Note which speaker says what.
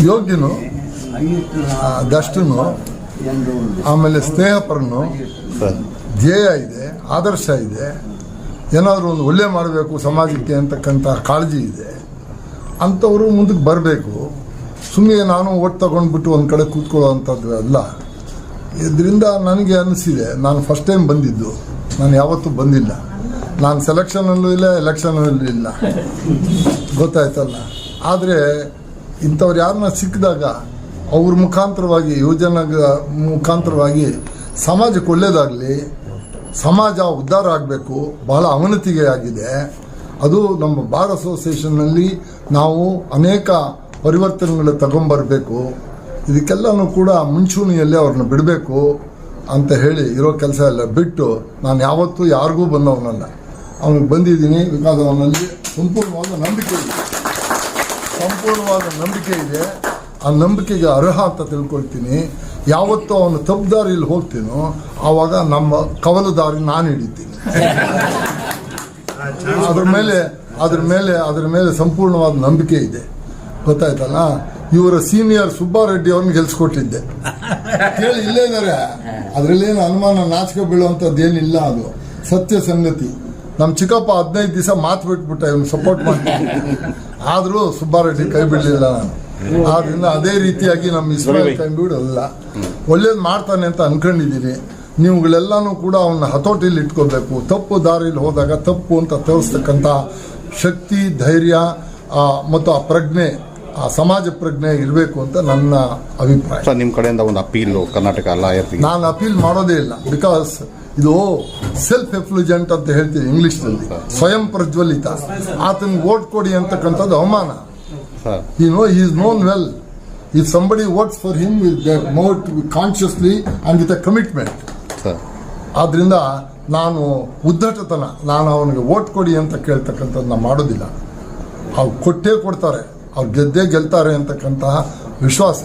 Speaker 1: ಯೋಗ್ಯನು, ದಷ್ಟನು, ಆಮೇಲೆ ಸ್ನೇಹಪರನು, ಧ್ಯೇಯ ಇದೆ, ಆದರ್ಶ ಇದೆ, ಏನಾದರೂ ಒಂದು ಒಳ್ಳೆ ಮಾಡಬೇಕು ಸಮಾಜಕ್ಕೆ ಅಂತಕ್ಕಂಥ ಕಾಳಜಿ ಇದೆ. ಅಂಥವರು ಮುಂದಕ್ಕೆ ಬರಬೇಕು. ಸುಮ್ಮನೆ ನಾನು ಓಟ್ ತಗೊಂಡ್ಬಿಟ್ಟು ಒಂದು ಕಡೆ ಕೂತ್ಕೊಳ್ಳೋವಂಥದ್ದು ಅಲ್ಲ. ಇದರಿಂದ ನನಗೆ ಅನಿಸಿದೆ, ನಾನು ಫಸ್ಟ್ ಟೈಮ್ ಬಂದಿದ್ದು, ನಾನು ಯಾವತ್ತೂ ಬಂದಿಲ್ಲ. ನಾನು ಸೆಲೆಕ್ಷನಲ್ಲೂ ಇಲ್ಲ, ಎಲೆಕ್ಷನಲ್ಲೂ ಇಲ್ಲ, ಗೊತ್ತಾಯ್ತಲ್ಲ. ಆದರೆ ಇಂಥವ್ರು ಯಾರನ್ನ ಸಿಕ್ಕಿದಾಗ ಅವ್ರ ಮುಖಾಂತರವಾಗಿ, ಯುವಜನ ಮುಖಾಂತರವಾಗಿ ಸಮಾಜಕ್ಕೆ ಒಳ್ಳೆಯದಾಗಲಿ, ಸಮಾಜ ಉದ್ಧಾರ ಆಗಬೇಕು. ಬಹಳ ಅವನತಿಗೆ ಆಗಿದೆ. ಅದು ನಮ್ಮ ಬಾರ್ ಅಸೋಸಿಯೇಷನ್ನಲ್ಲಿ ನಾವು ಅನೇಕ ಪರಿವರ್ತನೆಗಳು ತಗೊಂಬರಬೇಕು. ಇದಕ್ಕೆಲ್ಲನೂ ಕೂಡ ಮುಂಚೂಣಿಯಲ್ಲಿ ಅವ್ರನ್ನ ಬಿಡಬೇಕು ಅಂತ ಹೇಳಿ ಇರೋ ಕೆಲಸ ಎಲ್ಲ ಬಿಟ್ಟು ನಾನು ಯಾವತ್ತೂ ಯಾರಿಗೂ ಬಂದವನಲ್ಲ. ಅವನಿಗೆ ಬಂದಿದ್ದೀನಿ ಬಿಕಾಸ್ ಅವನಲ್ಲಿ ಸಂಪೂರ್ಣವಾದ ನಂಬಿಕೆ ಇದೆ. ಆ ನಂಬಿಕೆಗೆ ಅರ್ಹ ಅಂತ ತಿಳ್ಕೊಳ್ತೀನಿ. ಯಾವತ್ತೂ ಅವನು ತಪ್ಪು ದಾರಿಯಲ್ಲಿ ಹೋಗ್ತೀನೋ ಆವಾಗ ನಮ್ಮ ಕವಲು ದಾರಿ ನಾನು ಹಿಡಿತೀನಿ. ಅದ್ರ ಮೇಲೆ ಸಂಪೂರ್ಣವಾದ ನಂಬಿಕೆ ಇದೆ, ಗೊತ್ತಾಯ್ತಲ್ಲ. ಇವರ ಸೀನಿಯರ್ ಸುಬ್ಬಾರೆಡ್ಡಿ ಅವ್ರನ್ನ ಗೆಲ್ಸ್ಕೊಟ್ಟಿದ್ದೆ ಕೇಳಿ, ಇಲ್ಲೇ ಇದ್ದಾರೆ. ಅದರಲ್ಲೇನು ಅನುಮಾನ, ನಾಚಿಕೆ ಬೀಳುವಂಥದ್ದೇನಿಲ್ಲ. ಅದು ಸತ್ಯ ಸಂಗತಿ. ನಮ್ಮ ಚಿಕ್ಕಪ್ಪ 15 ದಿವಸ ಮಾತು ಬಿಟ್ಬಿಟ್ಟ ಇವನು ಸಪೋರ್ಟ್ ಮಾಡ್ತೀನಿ. ಆದರೂ ಸುಬ್ಬಾರೆಡ್ಡಿ ಕೈ ಬಿಡಲಿಲ್ಲ ನಾನು. ಆದ್ರಿಂದ ಅದೇ ರೀತಿಯಾಗಿ ನಮ್ಮ ಇಸ್ಮಾಯಿಲ್ ಕೈ ಬಿಡಲ್ಲ, ಒಳ್ಳೇದು ಮಾಡ್ತಾನೆ ಅಂತ ಅನ್ಕೊಂಡಿದ್ದೀನಿ. ನೀವುಗಳೆಲ್ಲನೂ ಕೂಡ ಅವನ್ನ ಹತೋಟಿಯಲ್ಲಿ ಇಟ್ಕೋಬೇಕು. ತಪ್ಪು ದಾರಿಯಲ್ಲಿ ಹೋದಾಗ ತಪ್ಪು ಅಂತ ತೋರಿಸ್ತಕ್ಕಂಥ ಶಕ್ತಿ, ಧೈರ್ಯ ಮತ್ತು ಆ ಪ್ರಜ್ಞೆ, ಆ ಸಮಾಜ ಪ್ರಜ್ಞೆ ಇರಬೇಕು ಅಂತ ನನ್ನ ಅಭಿಪ್ರಾಯ.
Speaker 2: ನಿಮ್ಮ ಕಡೆಯಿಂದ ಒಂದು ಅಪೀಲ್ ಕರ್ನಾಟಕ ಲಾಯರ್.
Speaker 1: ನಾನು ಅಪೀಲ್ ಮಾಡೋದೇ ಇಲ್ಲ. ಬಿಕಾಸ್ ಇದು ಸೆಲ್ಫ್ ಎಫ್ಲುಜೆಂಟ್ ಅಂತ ಹೇಳ್ತೀವಿ ಇಂಗ್ಲಿಷ್ನಲ್ಲಿ, ಸ್ವಯಂ ಪ್ರಜ್ವಲಿತ. ಆತನಿಗೆ ವೋಟ್ ಕೊಡಿ ಅಂತಕ್ಕಂಥದ್ದು ಅವಮಾನ. He is known well. If somebody votes for him, they vote consciously and with a commitment. ಆದ್ರಿಂದ ನಾನು ಉದ್ದಟತನ, ನಾನು ಅವನಿಗೆ ವೋಟ್ ಕೊಡಿ ಅಂತ ಕೇಳ್ತಕ್ಕಂಥದ್ದನ್ನ ಮಾಡೋದಿಲ್ಲ. ಅವ್ರು ಕೊಟ್ಟೇ ಕೊಡ್ತಾರೆ, ಅವ್ರು ಗೆದ್ದೇ ಗೆಲ್ತಾರೆ ಅಂತಕ್ಕಂತಹ ವಿಶ್ವಾಸ.